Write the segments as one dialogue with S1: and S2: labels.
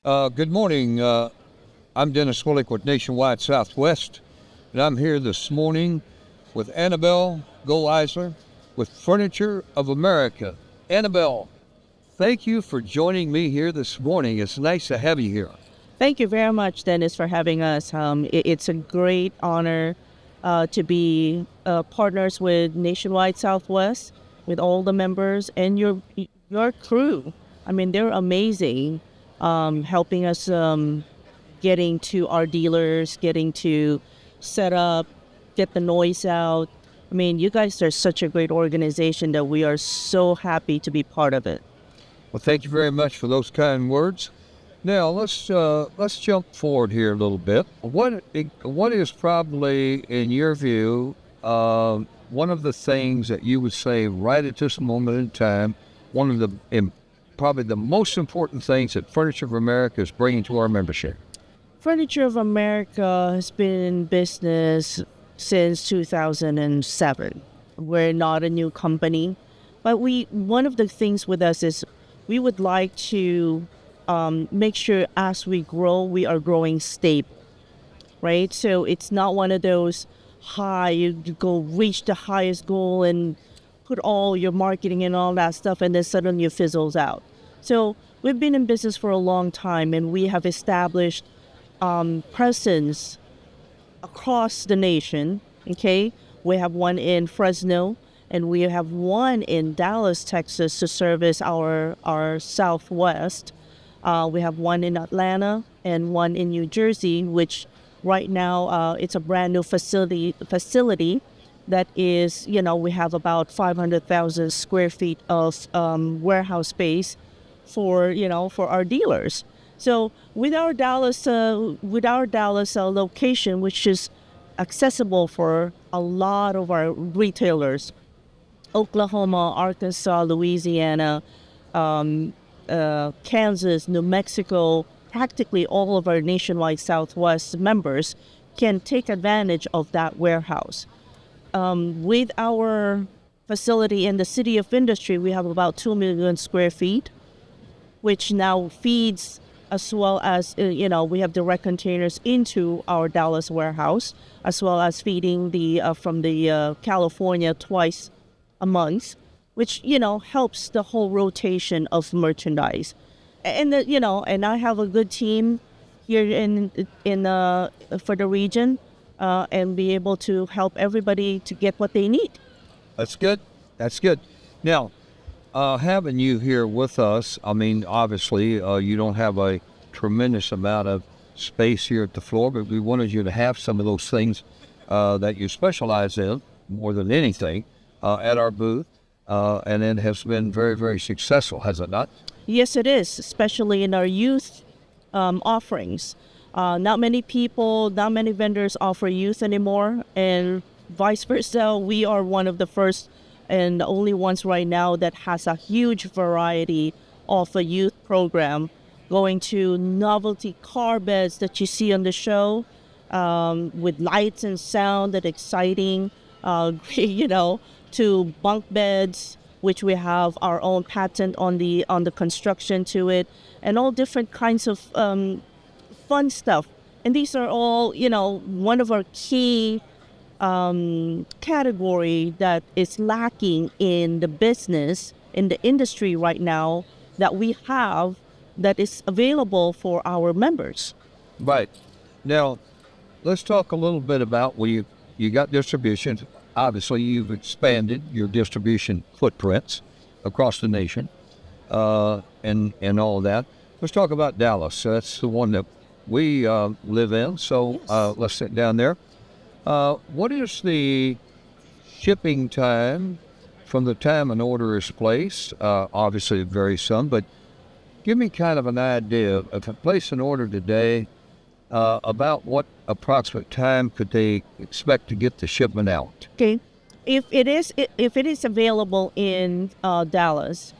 S1: Good morning. I'm Dennis Willich with Nationwide Southwest, and I'm here this morning with Annabelle Go-Eisler with Furniture of America. Annabelle, thank you for joining me here this morning. It's nice to have you here.
S2: Thank you very much, Dennis, for having us. It's a great honor to be partners with Nationwide Southwest, with all the members and your crew. I mean, they're amazing, helping us getting to our dealers, getting to set up, get the noise out. I mean, you guys are such a great organization that we are so happy to be part of it.
S1: Well, thank you very much for those kind words. Now let's jump forward here a little bit. What is probably, in your view, one of the things that you would say right at this moment in time, one of probably the most important things that Furniture of America is bringing to our membership?
S2: Furniture of America has been in business since 2007. We're not a new company, but one of the things with us is we would like to make sure as we grow, we are growing stable, right? So it's not one of those you go reach the highest goal and put all your marketing and all that stuff, and then suddenly it fizzles out. So we've been in business for a long time, and we have established presence across the nation. Okay, we have one in Fresno, and we have one in Dallas, Texas, to service our Southwest. We have one in Atlanta and one in New Jersey, which right now it's a brand new facility that is, we have about 500,000 square feet of warehouse space for our dealers. So with our Dallas location, which is accessible for a lot of our retailers, Oklahoma, Arkansas, Louisiana, Kansas, New Mexico, practically all of our Nationwide Southwest members can take advantage of that warehouse. With our facility in the City of Industry, we have about 2 million square feet, which now feeds, as well as, we have direct containers into our Dallas warehouse, as well as feeding from the California twice a month, which, helps the whole rotation of merchandise. And, and I have a good team here for the region, and be able to help everybody to get what they need.
S1: That's good. Now, having you here with us, I mean, obviously, you don't have a tremendous amount of space here at the floor, but we wanted you to have some of those things that you specialize in more than anything at our booth, and it has been very, very successful, has it not?
S2: Yes, it is, especially in our youth offerings. Not many vendors offer youth anymore, and vice versa. We are one of the first and the only ones right now that has a huge variety of a youth program, going to novelty car beds that you see on the show, with lights and sound that exciting, to bunk beds, which we have our own patent on the construction to it, and all different kinds of fun stuff. And these are all, one of our key category that is lacking in the business, in the industry right now, that we have, that is available for our members.
S1: Right. Now, let's talk a little bit about you got distribution. Obviously, you've expanded your distribution footprints across the nation, and all of that. Let's talk about Dallas. That's the one that we live in, so let's sit down there. What is the shipping time from the time an order is placed? Obviously, it varies some, but give me kind of an idea. If I place an order today, about what approximate time could they expect to get the shipment out?
S2: Okay, if it is available in Dallas,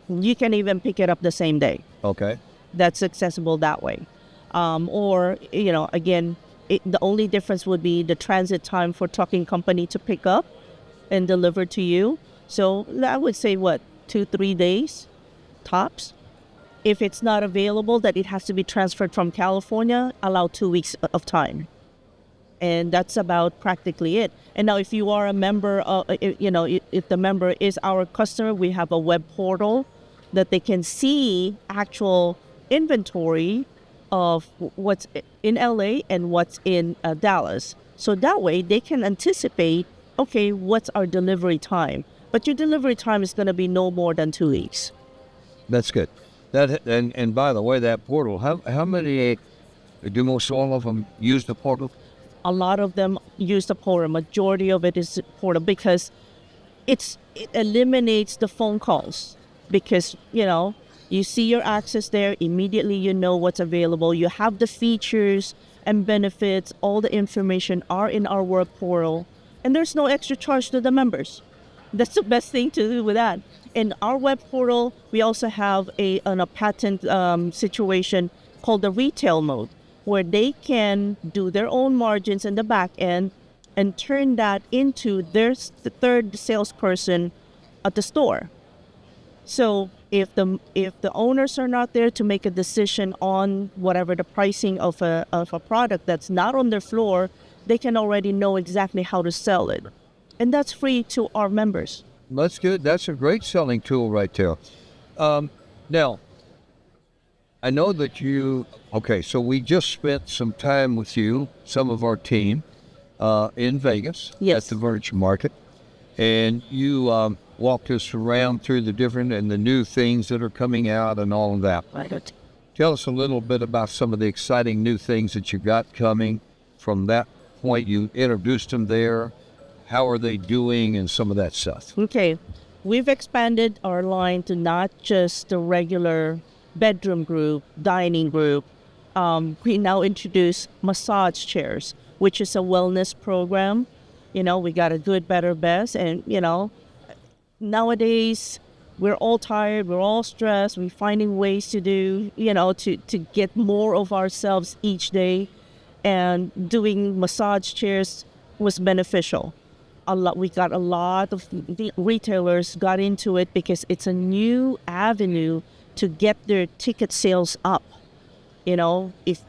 S2: you can even pick it up the same day.
S1: Okay,
S2: that's accessible that way. Or again, the only difference would be the transit time for trucking company to pick up and deliver to you. So I would say 2-3 days tops. If it's not available, that it has to be transferred from California, allow 2 weeks of time. And that's about practically it. And now if you are a member, if the member is our customer, we have a web portal that they can see actual inventory of what's in LA and what's in Dallas. So that way they can anticipate, okay, what's our delivery time? But your delivery time is going to be no more than 2 weeks.
S1: That's good. And by the way, that portal, how many, do most all of them use the portal?
S2: A lot of them use the portal. Majority of it is portal because it eliminates the phone calls. Because, you see your access there, immediately you know what's available. You have the features and benefits, all the information are in our web portal. And there's no extra charge to the members. That's the best thing to do with that. In our web portal, we also have a patent situation called the retail mode, where they can do their own margins in the back end and turn that into their third salesperson at the store. So if the owners are not there to make a decision on whatever the pricing of a product that's not on their floor, they can already know exactly how to sell it. And that's free to our members.
S1: That's good. That's a great selling tool right there. Now, I know that so we just spent some time with you, some of our team, in Vegas
S2: Yes.
S1: at the Furniture Market. And you walked us around through the different and the new things that are coming out and all of that.
S2: Right.
S1: Tell us a little bit about some of the exciting new things that you got coming from that point. You introduced them there. How are they doing and some of that stuff?
S2: Okay. We've expanded our line to not just the regular bedroom group, dining group. We now introduce massage chairs, which is a wellness program. We got a good, better, best. And, nowadays we're all tired, we're all stressed, we're finding ways to do, to get more of ourselves each day. And doing massage chairs was beneficial. We got a lot of the retailers got into it because it's a new avenue to get their ticket sales up. If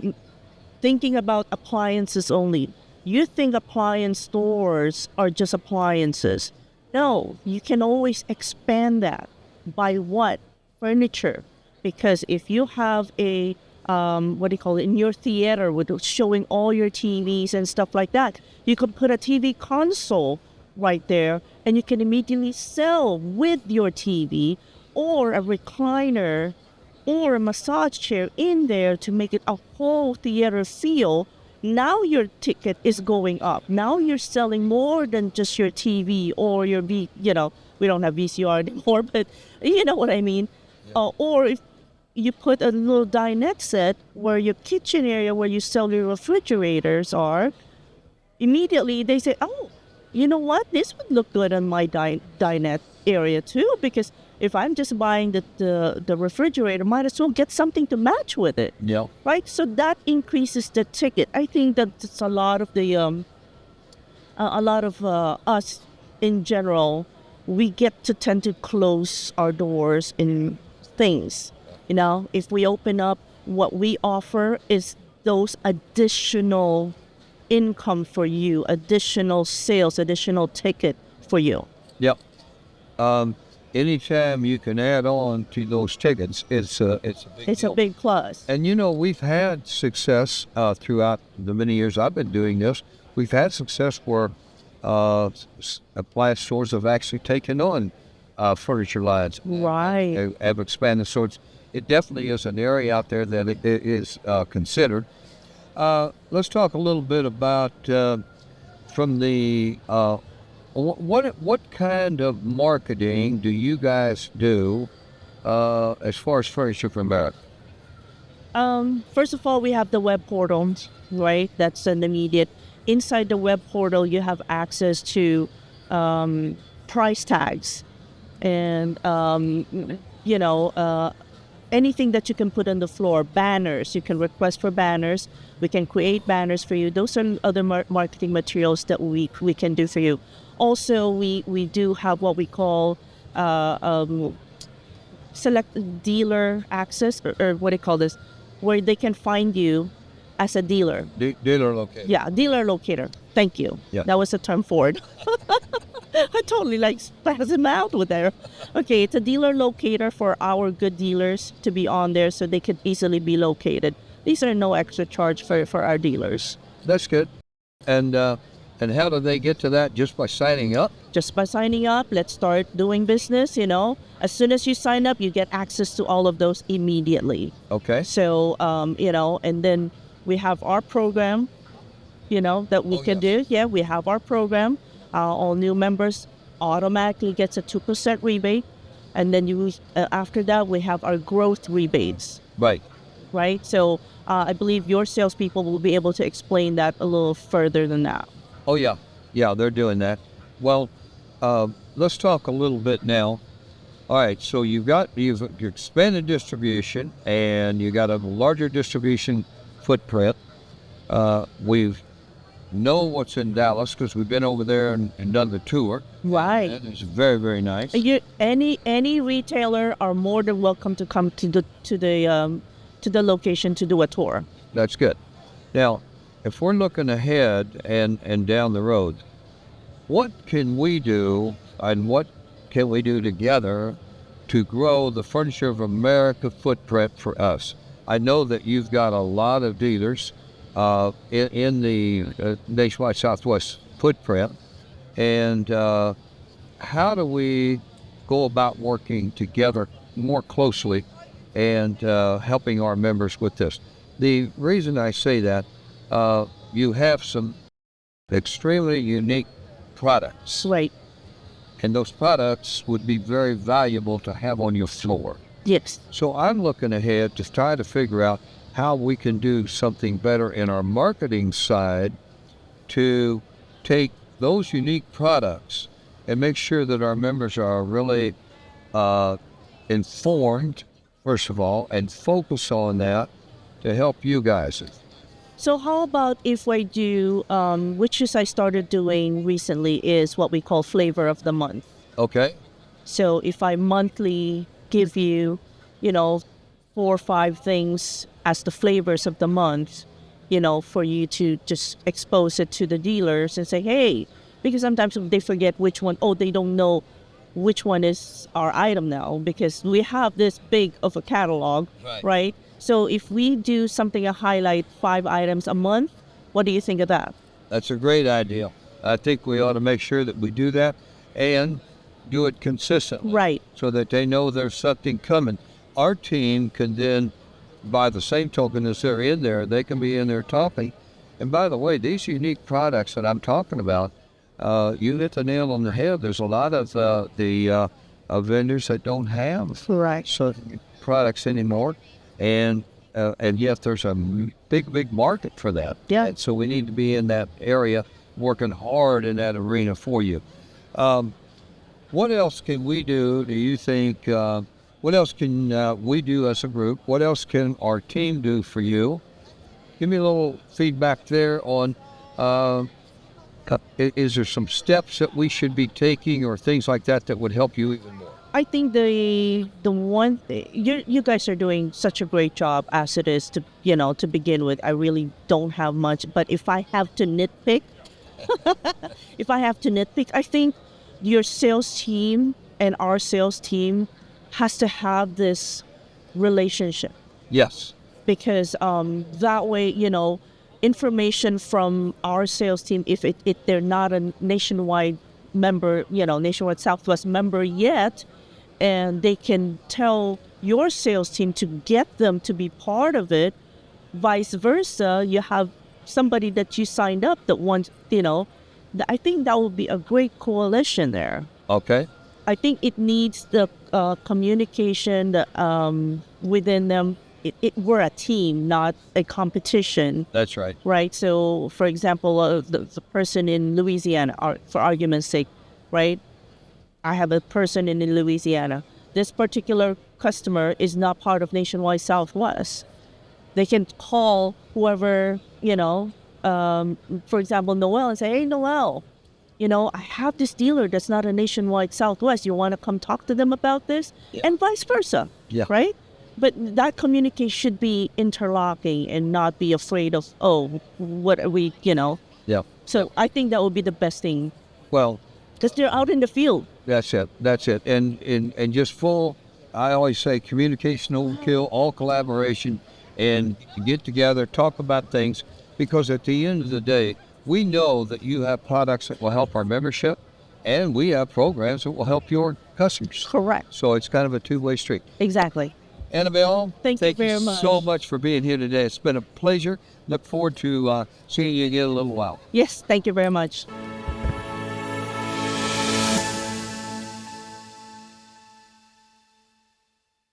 S2: thinking about appliances only, you think appliance stores are just appliances. No, you can always expand that. By what? Furniture. Because if you have a in your theater with showing all your TVs and stuff like that, you could put a TV console right there and you can immediately sell with your TV or a recliner or a massage chair in there to make it a whole theater feel. Now your ticket is going up. Now you're selling more than just your TV or your we don't have VCR anymore, but you know what I mean. Yeah. Or if you put a little dinette set where your kitchen area where you sell your refrigerators are, immediately they say, oh, you know what? This would look good on my dinette area too, because if I'm just buying the refrigerator, might as well get something to match with it.
S1: Yeah.
S2: Right? So that increases the ticket. I think that it's a lot of us in general, we get to tend to close our doors in things. If we open up, what we offer is those additional income for you, additional sales, additional ticket for you.
S1: Yep. Anytime you can add on to those tickets, it's a big deal.
S2: A big plus.
S1: And we've had success throughout the many years I've been doing this. We've had success where appliance stores have actually taken on furniture lines.
S2: Right.
S1: Have expanded. So it definitely is an area out there that it is considered. Let's talk a little bit about from the what kind of marketing do you guys do as far as Furniture for America?
S2: First of all, we have the web portal, right? That's an immediate. Inside the web portal, you have access to price tags and anything that you can put on the floor, banners. You can request for banners. We can create banners for you. Those are other marketing materials that we can do for you. Also, we do have what we call select dealer access, or what do you call this, where they can find you as a dealer.
S1: Dealer locator.
S2: Yeah, dealer locator. Thank you.
S1: Yeah.
S2: That was the term for it. I totally like spasm out with there. Okay, it's a dealer locator for our good dealers to be on there so they could easily be located. These are no extra charge for our dealers.
S1: That's good. And how do they get to that? Just by signing up?
S2: Just by signing up, let's start doing business, As soon as you sign up, you get access to all of those immediately.
S1: Okay.
S2: So, and then we have our program, that we can do. Yeah, we have our program. All new members automatically gets a 2% rebate. And then after that, we have our growth rebates. Right? So I believe your salespeople will be able to explain that a little further than that.
S1: Oh, yeah. Yeah, they're doing that. Well, let's talk a little bit now. All right, so you've expanded distribution, and you got a larger distribution footprint. We know what's in Dallas because we've been over there and done the tour.
S2: Right.
S1: And it's very, very nice.
S2: Any retailer are more than welcome to come to the location to do a tour.
S1: That's good. Now, if we're looking ahead and down the road, what can we do and what can we do together to grow the Furniture of America footprint for us? I know that you've got a lot of dealers in the nationwide Southwest footprint, and how do we go about working together more closely and helping our members with this? The reason I say that, you have some extremely unique products.
S2: Right.
S1: And those products would be very valuable to have on your floor.
S2: Yes.
S1: So I'm looking ahead to try to figure out how we can do something better in our marketing side to take those unique products and make sure that our members are really informed, first of all, and focus on that to help you guys.
S2: So how about if I do, which is I started doing recently, is what we call flavor of the month.
S1: Okay.
S2: So if I monthly give you, 4 or 5 things as the flavors of the month, for you to just expose it to the dealers and say, hey, because sometimes they forget which one, they don't know which one is our item now because we have this big of a catalog, right? So if we do something to highlight 5 items a month, what do you think of that?
S1: That's a great idea. I think we ought to make sure that we do that and do it consistently.
S2: Right.
S1: So that they know there's something coming. Our team can then, by the same token as they're in there, they can be in there talking. And by the way, these unique products that I'm talking about, you hit the nail on the head. There's a lot of the vendors that don't have certain products anymore. And yet there's a big market for that.
S2: Yeah.
S1: And so we need to be in that area, working hard in that arena for you. What else can we do you think? What else can we do as a group? What else can our team do for you? Give me a little feedback there on, is there some steps that we should be taking or things like that would help you even more?
S2: I think the one you guys are doing such a great job as it is to begin with. I really don't have much, but if I have to nitpick, I think your sales team and our sales team has to have this relationship.
S1: Yes.
S2: Because that way, information from our sales team, if they're not a nationwide member, nationwide Southwest member yet, and they can tell your sales team to get them to be part of it. Vice versa, you have somebody that you signed up that wants, I think that would be a great coalition there.
S1: Okay.
S2: I think it needs the communication within them. We're a team, not a competition.
S1: That's right.
S2: Right. So, for example, the person in Louisiana, for argument's sake, right? I have a person in Louisiana. This particular customer is not part of Nationwide Southwest. They can call whoever, for example, Noel, and say, hey, Noel, I have this dealer that's not a nationwide Southwest. You want to come talk to them about this?
S1: Yeah.
S2: And vice versa,
S1: Yeah.
S2: right? But that communication should be interlocking and not be afraid of, oh, what are we,
S1: Yeah.
S2: So I think that would be the best thing
S1: Well,
S2: because they're out in the field.
S1: that's it. That's it. And just I always say communication overkill, all collaboration, and get together, talk about things, because at the end of the day, we know that you have products that will help our membership, and we have programs that will help your customers.
S2: Correct.
S1: So it's kind of a two-way street.
S2: Exactly.
S1: Annabelle,
S2: Thank you very much.
S1: so much for being here today. It's been a pleasure. Look forward to seeing you again in a little while.
S2: Yes, thank you very much.